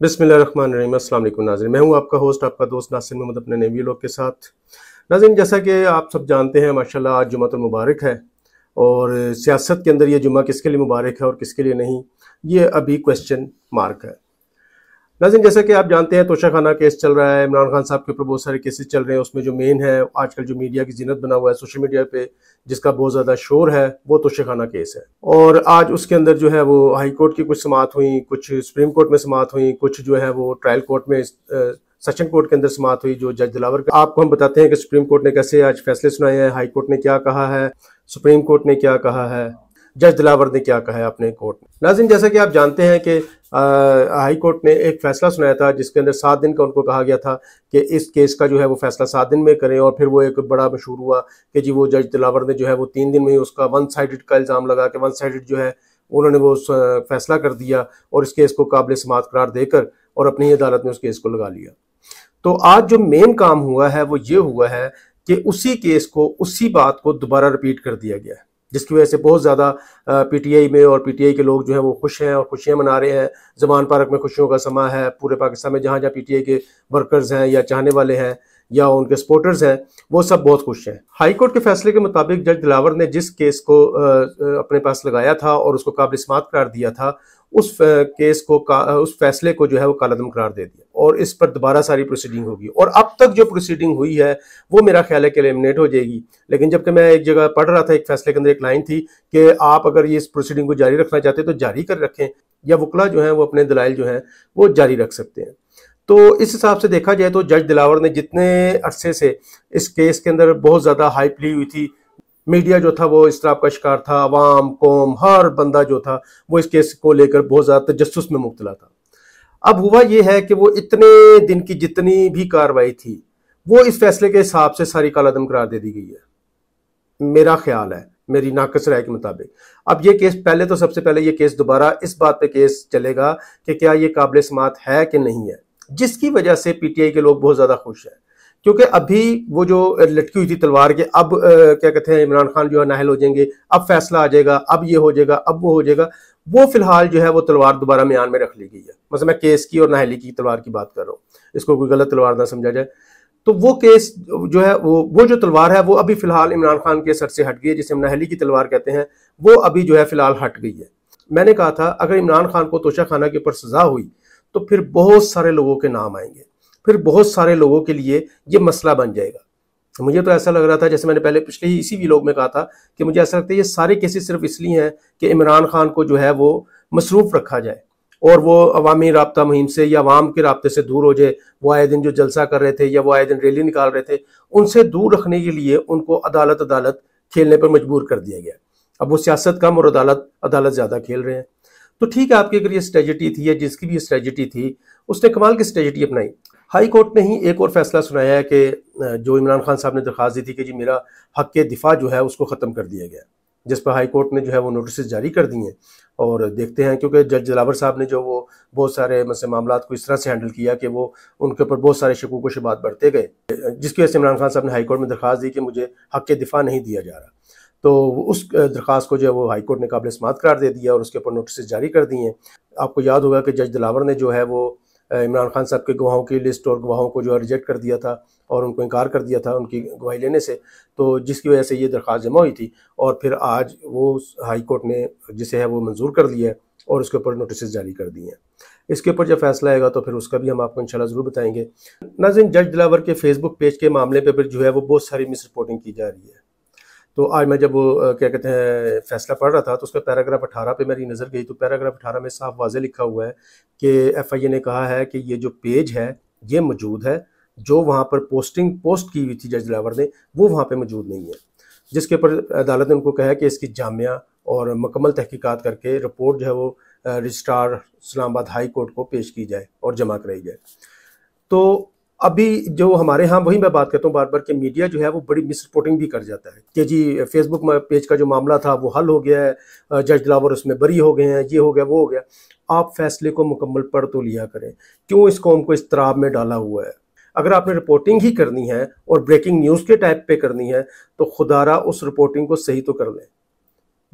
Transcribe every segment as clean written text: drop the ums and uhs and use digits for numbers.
बिस्मिल्लाहिर्रहमानिर्रहीम। अस्सलाम वालेकुम नाज़रीन, मैं हूं आपका होस्ट, आपका दोस्त नासिर मोहम्मद अपने नए व्लॉग के साथ। नाज़रीन, जैसा कि आप सब जानते हैं, माशाल्लाह आज जुम्मतुल मुबारक है और सियासत के अंदर ये जुम्मा किसके लिए मुबारक है और किसके लिए नहीं, ये अभी क्वेश्चन मार्क है। नाज़रीन, जैसा कि आप जानते हैं, तोशाखाना केस चल रहा है, इमरान खान साहब के ऊपर बहुत सारे केसेस चल रहे हैं। उसमें जो मेन है आजकल जो मीडिया की जीनत बना हुआ है सोशल मीडिया पे, जिसका बहुत ज़्यादा शोर है, वो तोशाखाना केस है। और आज उसके अंदर जो है वो हाई कोर्ट की कुछ समाअत हुई, कुछ सुप्रीम कोर्ट में समाअत हुई, कुछ जो है वो ट्रायल कोर्ट में सेशन कोर्ट के अंदर समाअत हुई। जो जज दिलावर का आपको हम बताते हैं कि सुप्रीम कोर्ट ने कैसे आज फैसले सुनाए हैं, हाई कोर्ट ने क्या कहा है, सुप्रीम कोर्ट ने क्या कहा है, जज दिलावर ने क्या कहा है अपने कोर्ट में। नाज़रीन, जैसा कि आप जानते हैं कि हाई कोर्ट ने एक फैसला सुनाया था जिसके अंदर 7 दिन का उनको कहा गया था कि इस केस का जो है वो फैसला 7 दिन में करें। और फिर वो एक बड़ा मशहूर हुआ कि जी वो जज दिलावर ने जो है वो 3 दिन में ही उसका वन साइडेड का इल्ज़ाम लगा कि वन साइडेड जो है उन्होंने वो फैसला कर दिया और इस केस को काबिल समाअत करार देकर और अपनी अदालत में उस केस को लगा लिया। तो आज जो मेन काम हुआ है वो ये हुआ है कि उसी केस को, उसी बात को दोबारा रिपीट कर दिया गया है, जिसकी वजह से बहुत ज़्यादा पीटीआई में और पीटीआई के लोग जो हैं वो खुश हैं और खुशियां मना रहे हैं। जमान पार्क में खुशियों का समा है। पूरे पाकिस्तान में जहाँ जहाँ पीटीआई के वर्कर्स हैं या चाहने वाले हैं या उनके सपोर्टर्स हैं, वो सब बहुत खुश हैं। हाई कोर्ट के फैसले के मुताबिक जज दिलावर ने जिस केस को अपने पास लगाया था और उसको काबिल समाअत करार दिया था, उस केस को उस फैसले को जो है वो कालादम करार दे दिया और इस पर दोबारा सारी प्रोसीडिंग होगी। और अब तक जो प्रोसीडिंग हुई है वो मेरा ख्याल है कि एलिमिनेट हो जाएगी। लेकिन जबकि मैं एक जगह पढ़ रहा था, एक फैसले के अंदर एक लाइन थी कि आप अगर ये इस प्रोसीडिंग को जारी रखना चाहते हैं तो जारी कर रखें, या वकला जो है वो अपने दलाइल जो है वो जारी रख सकते हैं। तो इस हिसाब से देखा जाए तो जज दिलावर ने जितने अरसे से इस केस के अंदर बहुत ज़्यादा हाइप ली हुई थी, मीडिया जो था वो इसराब का शिकार था, अवाम कौम हर बंदा जो था वो इस केस को लेकर बहुत ज़्यादा तजस्सुस में मुब्तला था। अब हुआ ये है कि वो इतने दिन की जितनी भी कार्रवाई थी वो इस फैसले के हिसाब से सारी कालादम करार दे दी गई है, मेरा ख्याल है, मेरी नाकस राय के मुताबिक। अब ये केस पहले तो सबसे पहले ये केस दोबारा इस बात पे केस चलेगा कि क्या ये काबिल समाअत है कि नहीं है, जिसकी वजह से पीटीआई के लोग बहुत ज़्यादा खुश हैं। क्योंकि अभी वो जो लटकी हुई थी तलवार के, अब क्या कहते हैं, इमरान खान जो है नाहल हो जाएंगे, अब फैसला आ जाएगा, अब ये हो जाएगा, अब वो हो जाएगा, वो फिलहाल जो है वो तलवार दोबारा म्यान में रख ली गई है। मतलब मैं केस की और नाहली की तलवार की बात कर रहा हूँ, इसको कोई गलत तलवार ना समझा जाए। तो वो केस जो है वो जो तलवार है वो अभी फिलहाल इमरान खान के सर से हट गई है, जिसे हम नाहली की तलवार कहते हैं, वो अभी जो है फिलहाल हट गई है। मैंने कहा था अगर इमरान खान को तोशाखाना के ऊपर सजा हुई तो फिर बहुत सारे लोगों के नाम आएंगे, फिर बहुत सारे लोगों के लिए ये मसला बन जाएगा। मुझे तो ऐसा लग रहा था, जैसे मैंने पहले पिछले ही इसी व्लॉग में कहा था, कि मुझे ऐसा लगता है ये सारे केसेस सिर्फ इसलिए हैं कि इमरान खान को जो है वो मसरूफ रखा जाए और वो अवामी राब्ता मुहिम से या अवाम के राब्ते से दूर हो जाए। वो आए दिन जो जलसा कर रहे थे या वो आए दिन रैली निकाल रहे थे, उनसे दूर रखने के लिए उनको अदालत अदालत खेलने पर मजबूर कर दिया गया। अब वो सियासत कम और अदालत अदालत ज़्यादा खेल रहे हैं। तो ठीक है, आपकी अगर ये स्ट्रेटजी थी या जिसकी भी स्ट्रेटजी थी, उसने कमाल की स्ट्रेटजी अपनाई। हाई कोर्ट ने ही एक और फैसला सुनाया है कि जो इमरान खान साहब ने दरख्वास्त दी थी कि जी मेरा हक के दिफा जो है उसको ख़त्म कर दिया गया, जिस पर हाई कोर्ट ने जो है वो नोटिस जारी कर दिए हैं। और देखते हैं, क्योंकि जज दिलावर साहब ने जो वो बहुत सारे मामला को इस तरह से हैंडल किया कि वो उनके ऊपर बहुत सारे शकूक व शुबात बढ़ते गए, जिसकी वजह से इमरान खान साहब ने हाई कोर्ट में दरख्वास्त दी कि मुझे हक के दिफा नहीं दिया जा रहा। तो उस दरख्वास्त को जो है वो हाई कोर्ट ने काबिल समाअत करार दे दिया और उसके ऊपर नोटिस जारी कर दिए हैं। आपको याद होगा कि जज दिलावर ने जो है वो इमरान खान साहब के गवाहों की लिस्ट और गवाहों को जो है रिजेक्ट कर दिया था और उनको इनकार कर दिया था उनकी गवाही लेने से, तो जिसकी वजह से ये दरख्वास्त जमा हुई थी। और फिर आज वो हाई कोर्ट ने जिसे है वो मंजूर कर लिया है और उसके ऊपर नोटिस जारी कर दिए हैं। इसके ऊपर जब फैसला आएगा तो फिर उसका भी हम आपको इंशाल्लाह ज़रूर बताएंगे। नाज़रीन, जज दिलावर के फेसबुक पेज के मामले पर फिर जो है वो बहुत सारी मिस रिपोर्टिंग की जा रही है। तो आज मैं जब वो क्या कहते हैं फैसला पढ़ रहा था तो उसका पैराग्राफ 18 पे मेरी नज़र गई। तो पैराग्राफ 18 में साफ वाज़े लिखा हुआ है कि एफआईए ने कहा है कि ये जो पेज है ये मौजूद है, जो वहाँ पर पोस्ट की हुई थी जज दिलावर ने वो वहाँ पे मौजूद नहीं है, जिसके ऊपर अदालत ने उनको कहा है कि इसकी जामिया और मुकम्मल तहकीकात करके रिपोर्ट जो है वो रजिस्ट्रार इस्लामाबाद हाई कोर्ट को पेश की जाए और जमा कराई जाए। तो अभी जो हमारे यहाँ, वही मैं बात करता हूँ बार बार, कि मीडिया जो है वो बड़ी मिस रिपोर्टिंग भी कर जाता है कि जी फेसबुक पेज का जो मामला था वो हल हो गया है, जज दिलावर उसमें बरी हो गए हैं, ये हो गया वो हो गया। आप फैसले को मुकम्मल पढ़ तो लिया करें, क्यों इस कौम को इस तराब में डाला हुआ है। अगर आपने रिपोर्टिंग ही करनी है और ब्रेकिंग न्यूज़ के टाइप पे करनी है तो खुदारा उस रिपोर्टिंग को सही तो कर लें।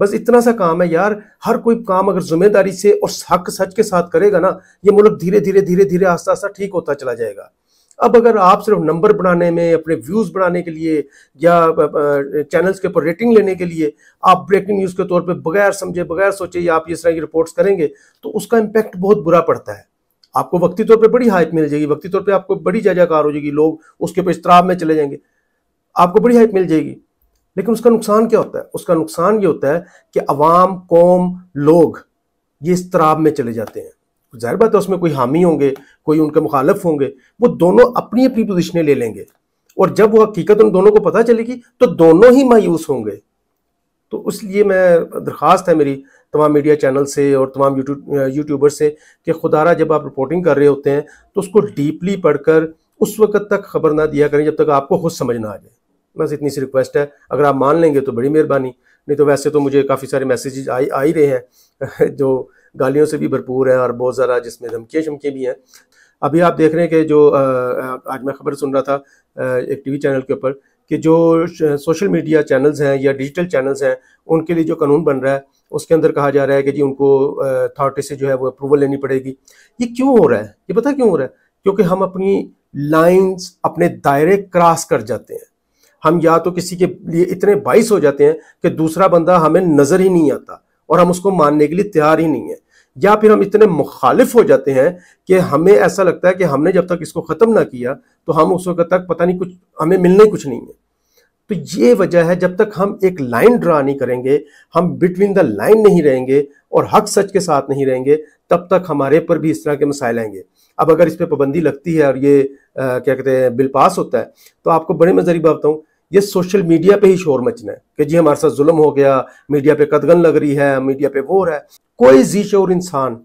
बस इतना सा काम है यार। हर कोई काम अगर जिम्मेदारी से और हक सच के साथ करेगा ना, ये मुल्क धीरे धीरे धीरे धीरे आस्ता आस्ता ठीक होता चला जाएगा। अब अगर आप सिर्फ नंबर बनाने में, अपने व्यूज बढ़ाने के लिए या चैनल्स के ऊपर रेटिंग लेने के लिए आप ब्रेकिंग न्यूज के तौर पे बगैर समझे बगैर सोचे आप इस तरह की रिपोर्ट्स करेंगे तो उसका इम्पैक्ट बहुत बुरा पड़ता है। आपको वक्ती तौर पे बड़ी हाइप मिल जाएगी, वक्ती तौर पे आपको बड़ी जयजयकार हो जाएगी, लोग उसके ऊपर इस्तराब में चले जाएंगे, आपको बड़ी हाइप मिल जाएगी। लेकिन उसका नुकसान क्या होता है? उसका नुकसान ये होता है कि अवाम, कौम, लोग ये इस्तराब में चले जाते हैं। जाहिर बात है उसमें कोई हामी होंगे, कोई उनके मुखालिफ होंगे, वो दोनों अपनी अपनी पोजीशनें ले लेंगे और जब वो हकीकत उन दोनों को पता चलेगी तो दोनों ही मायूस होंगे। तो इसलिए मैं दरख्वास्त है मेरी तमाम मीडिया चैनल से और तमाम यूट्यूबर से कि खुदारा जब आप रिपोर्टिंग कर रहे होते हैं तो उसको डीपली पढ़कर उस वक्त तक खबर ना दिया करें जब तक आपको खुद समझ ना आ जाए। बस इतनी सी रिक्वेस्ट है, अगर आप मान लेंगे तो बड़ी मेहरबानी, नहीं तो वैसे तो मुझे काफ़ी सारे मैसेजेस आ ही रहे हैं जो गालियों से भी भरपूर है और बहुत ज़्यादा जिसमें धमकियाँ शमकियाँ भी हैं। अभी आप देख रहे हैं कि जो आज मैं खबर सुन रहा था एक टीवी चैनल के ऊपर कि जो सोशल मीडिया चैनल्स हैं या डिजिटल चैनल्स हैं उनके लिए जो कानून बन रहा है उसके अंदर कहा जा रहा है कि जी उनको अथॉरिटी से जो है वो अप्रूवल लेनी पड़ेगी। ये क्यों हो रहा है? ये पता क्यों हो रहा है? क्योंकि हम अपनी लाइंस, अपने दायरे क्रॉस कर जाते हैं। हम या तो किसी के लिए इतने बाइस हो जाते हैं कि दूसरा बंदा हमें नजर ही नहीं आता और हम उसको मानने के लिए तैयार ही नहीं है, या फिर हम इतने मुखालिफ हो जाते हैं कि हमें ऐसा लगता है कि हमने जब तक इसको खत्म ना किया तो हम उस वक्त तक पता नहीं कुछ हमें मिलने कुछ नहीं है। तो ये वजह है, जब तक हम एक लाइन ड्रा नहीं करेंगे, हम बिटवीन द लाइन नहीं रहेंगे और हक सच के साथ नहीं रहेंगे, तब तक हमारे पर भी इस तरह के मसाइल आएंगे। अब अगर इस पर पाबंदी लगती है और ये क्या कहते हैं बिल पास होता है तो आपको बड़े मजे की बात बताऊं, ये सोशल मीडिया पे ही शोर मचना है कि जी हमारे साथ जुल्म हो गया, मीडिया पे कदगन लग रही है, मीडिया पे वो हो रहा है। कोई जी शऊर इंसान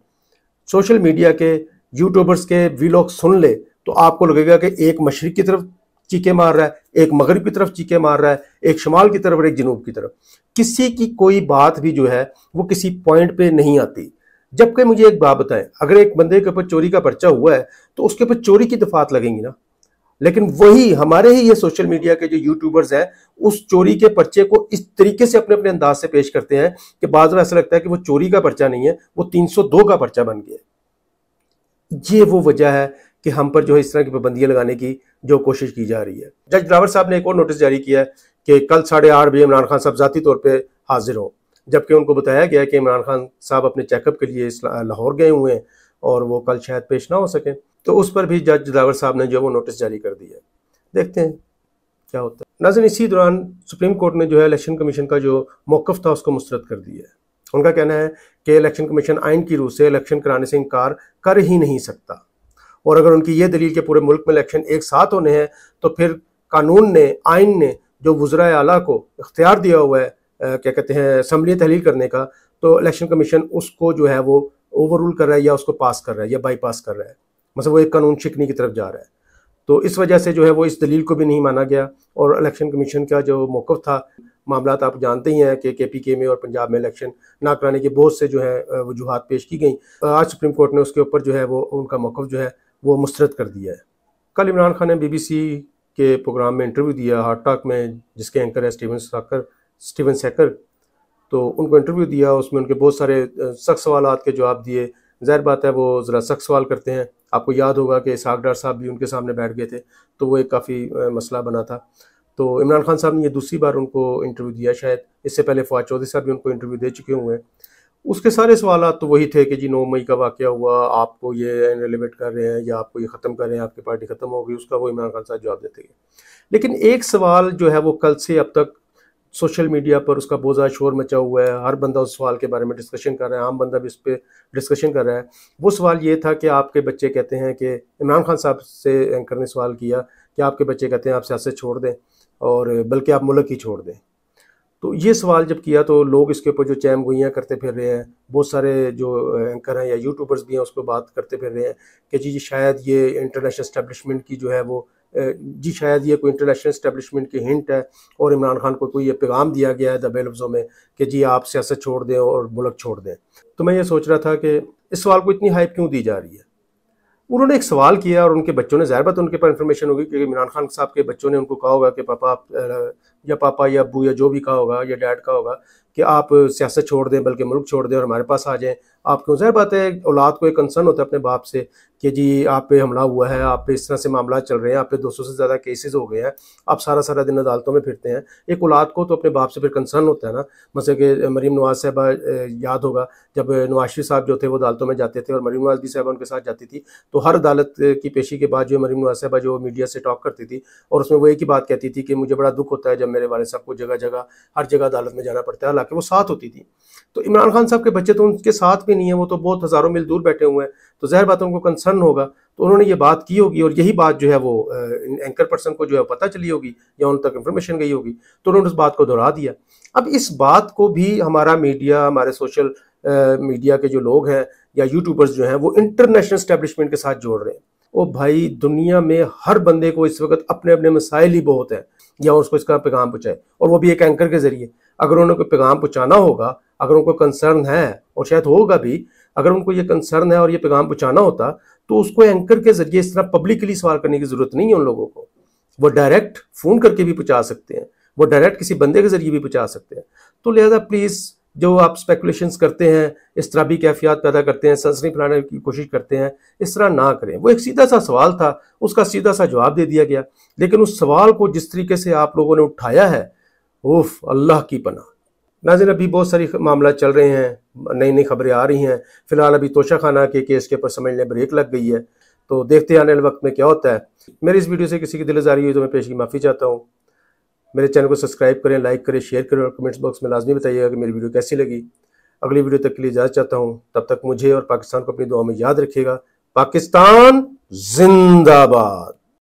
सोशल मीडिया के यूट्यूबर्स के वीलॉग सुन ले तो आपको लगेगा कि एक मशरिक की तरफ चीखे मार रहा है, एक मगरिब की तरफ चीखे मार रहा है, एक शमाल की तरफ और एक जनूब की तरफ। किसी की कोई बात भी जो है वो किसी पॉइंट पे नहीं आती। जबकि मुझे एक बात बताएं, अगर एक बंदे के ऊपर चोरी का पर्चा हुआ है तो उसके ऊपर चोरी की दफात लगेंगी ना, लेकिन वही हमारे ही ये सोशल मीडिया के जो यूट्यूबर्स हैं उस चोरी के पर्चे को इस तरीके से अपने अपने अंदाज से पेश करते हैं कि बाद में ऐसा लगता है कि वो चोरी का पर्चा नहीं है, वो 302 का पर्चा बन गया। ये वो वजह है कि हम पर जो है इस तरह की पाबंदियां लगाने की जो कोशिश की जा रही है। जज ड्रावर साहब ने एक और नोटिस जारी किया है कि कल 8:30 बजे इमरान खान साहब जाती तौर पर हाजिर हों, जबकि उनको बताया गया कि इमरान खान साहब अपने चेकअप के लिए लाहौर गए हुए हैं और वो कल शायद पेश ना हो सके। तो उस पर भी जज ड्रावर साहब ने जो वो नोटिस जारी कर दिया है, देखते हैं क्या होता है। नाज़रीन, इसी दौरान सुप्रीम कोर्ट ने जो है इलेक्शन कमीशन का जो मौक़िफ़ था उसको मुस्तरद कर दिया है। उनका कहना है कि इलेक्शन कमीशन आइन की रूह से इलेक्शन कराने से इनकार कर ही नहीं सकता, और अगर उनकी ये दलील के पूरे मुल्क में इलेक्शन एक साथ होने हैं तो फिर कानून ने, आइन ने जो वज़राए आला को इख्तियार दिया हुआ है क्या कहते हैं असम्बली तहलील करने का, तो इलेक्शन कमीशन उसको जो है वो ओवर रूल कर रहा है या उसको पास कर रहा है या बाईपास कर रहा है, मतलब वो एक कानून शिकनी की तरफ जा रहा है। तो इस वजह से जो है वो इस दलील को भी नहीं माना गया और इलेक्शन कमीशन का जो मौक़िफ़ था, मामलात आप जानते ही हैं कि KPK में और पंजाब में इलेक्शन ना कराने के बहुत से जो है वजूहात पेश की गई। आज सुप्रीम कोर्ट ने उसके ऊपर जो है वो उनका मौक़िफ़ जो है वो मुस्तरद कर दिया है। कल इमरान खान ने BBC के प्रोग्राम में इंटरव्यू दिया, हार्ट टॉक में, जिसके एंकर है स्टीवन सेकर। तो उनको इंटरव्यू दिया, उसमें उनके बहुत सारे सख्त सवालात के जवाब दिए। ज़ाहिर बात है वो ज़रा सख्त सवाल करते हैं। आपको याद होगा कि इसहाक डार साहब भी उनके सामने बैठ गए थे, तो वो एक काफ़ी मसला बना था। तो इमरान खान साहब ने ये दूसरी बार उनको इंटरव्यू दिया, शायद इससे पहले फवाद चौधरी साहब भी उनको इंटरव्यू दे चुके हुए हैं। उसके सारे सवालात तो वही थे कि जी 9 मई का वाक़या हुआ, आपको ये इनरिलेवेंट कर रहे हैं या आपको ये ख़त्म कर रहे हैं, आपकी पार्टी ख़त्म हो गई, उसका वो इमरान खान साहब जवाब देते गए। लेकिन एक सवाल जो है वो कल से अब तक सोशल मीडिया पर उसका बहुत ज़्यादा शोर मचा हुआ है, हर बंदा उस सवाल के बारे में डिस्कशन कर रहा है, आम बंदा भी इस पर डिस्कशन कर रहा है। वो सवाल ये था कि आपके बच्चे कहते हैं कि इमरान खान साहब से एंकर ने सवाल किया कि आपके बच्चे कहते हैं आप सियासत छोड़ दें और बल्कि आप मुल्क ही छोड़ दें। तो ये सवाल जब किया तो लोग इसके ऊपर जो चैम गोइयाँ करते फिर रहे हैं, बहुत सारे जो एंकर हैं या यूट्यूबर्स भी हैं उस पर बात करते फिर रहे हैं कि जी शायद ये इंटरनेशनल इस्टेब्लिशमेंट की जो है वो जी शायद ये कोई इंटरनेशनल इस्टेब्लिशमेंट की हिंट है और इमरान खान को कोई ये पैगाम दिया गया है दबे लफ्ज़ों में कि जी आप सियासत छोड़ दें और मुल्क छोड़ दें। तो मैं ये सोच रहा था कि इस सवाल को इतनी हाइप क्यों दी जा रही है। उन्होंने एक सवाल किया और उनके बच्चों ने, ज़ाहिर बात उनके पास इन्फॉर्मेशन होगी क्योंकि इमरान खान साहब के बच्चों ने उनको कहा होगा कि पापा आप या पापा या अब्बू या जो भी कहा होगा या डैड का होगा कि आप सियासत छोड़ दें, बल्कि मुल्क छोड़ दें और हमारे पास आ जाएं। आप क्यों, ज़ाहिर बात है औलाद को एक कंसर्न होता है अपने बाप से कि जी आप पे हमला हुआ है, आप पे इस तरह से मामला चल रहे हैं, आप पे 200 से ज़्यादा केसेस हो गए हैं, आप सारा सारा दिन अदालतों में फिरते हैं। एक औलाद को तो अपने बाप से फिर कंसर्न होता है ना। मतलब कि मरीम नवाज साहबा याद होगा जब नवाज शरीफ साहब जो थे वो अदालतों में जाते थे और मरीम नवाज भी साहबा उनके साथ जाती थी, तो हर अदालत की पेशी के बाद जो मरीम नवाज साहबा जो मीडिया से टॉक करती थी और उसमें वो एक ही बात कहती थी कि मुझे बड़ा दुख होता है जब मेरे वाले साहब को जगह जगह हर जगह अदालत में जाना पड़ता है, हालांकि वो साथ होती थी। तो इमरान खान साहब के बच्चे तो उनके साथ भी नहीं है, वो तो बहुत हज़ारों मील दूर बैठे हुए हैं, तो ज़ाहिर बात है उनको कंसर्न होगा। तो उन्होंने ये बात की होगी और यही बात जो है वो एंकर पर्सन को जो है पता चली होगी या उन तक इन्फॉर्मेशन गई होगी, तो उन्होंने उस बात को दोहरा दिया। अब इस बात को भी हमारा मीडिया, हमारे सोशल मीडिया के जो लोग हैं या यूट्यूबर्स जो हैं वो इंटरनेशनल स्टैब्लिशमेंट के साथ जोड़ रहे हैं। ओ भाई, दुनिया में हर बंदे को इस वक्त अपने अपने मसाइल ही बहुत हैं, या उसको इसका पैगाम पहुँचाए, और वो भी एक एंकर के जरिए। अगर उन्हें कोई पैगाम पहुँचाना होगा, अगर उनको कंसर्न है, और शायद होगा भी, अगर उनको ये कंसर्न है और ये पैगाम पहुँचाना होता तो उसको एंकर के जरिए इस तरह पब्लिकली सवाल करने की जरूरत नहीं है उन लोगों को। वो डायरेक्ट फ़ोन करके भी पहुँचा सकते हैं, वो डायरेक्ट किसी बंदे के जरिए भी पहुँचा सकते हैं। तो लिहाजा प्लीज़, जो आप स्पेकुलेशंस करते हैं, इस तरह भी कैफियत पैदा करते हैं, सनसनी फैलाने की कोशिश करते हैं, इस तरह ना करें। वो एक सीधा सा सवाल था, उसका सीधा सा जवाब दे दिया गया, लेकिन उस सवाल को जिस तरीके से आप लोगों ने उठाया है, उफ, अल्लाह की पनाह। नाज़रीन, अभी बहुत सारी मामला चल रहे हैं, नई नई खबरें आ रही हैं। फिलहाल अभी तोशा खाना के केस के ऊपर समझ लें ब्रेक लग गई है, तो देखते हैं आने वाले वक्त में क्या होता है। मेरी इस वीडियो से किसी की दिलज़ारी हुई तो मैं पेश की माफ़ी चाहता हूँ। मेरे चैनल को सब्सक्राइब करें, लाइक करें, शेयर करें और कमेंट्स बॉक्स में लाजमी बताइएगा कि मेरी वीडियो कैसी लगी। अगली वीडियो तक के लिए इजाज़त चाहता हूँ। तब तक मुझे और पाकिस्तान को अपनी दुआ में याद रखिएगा। पाकिस्तान जिंदाबाद।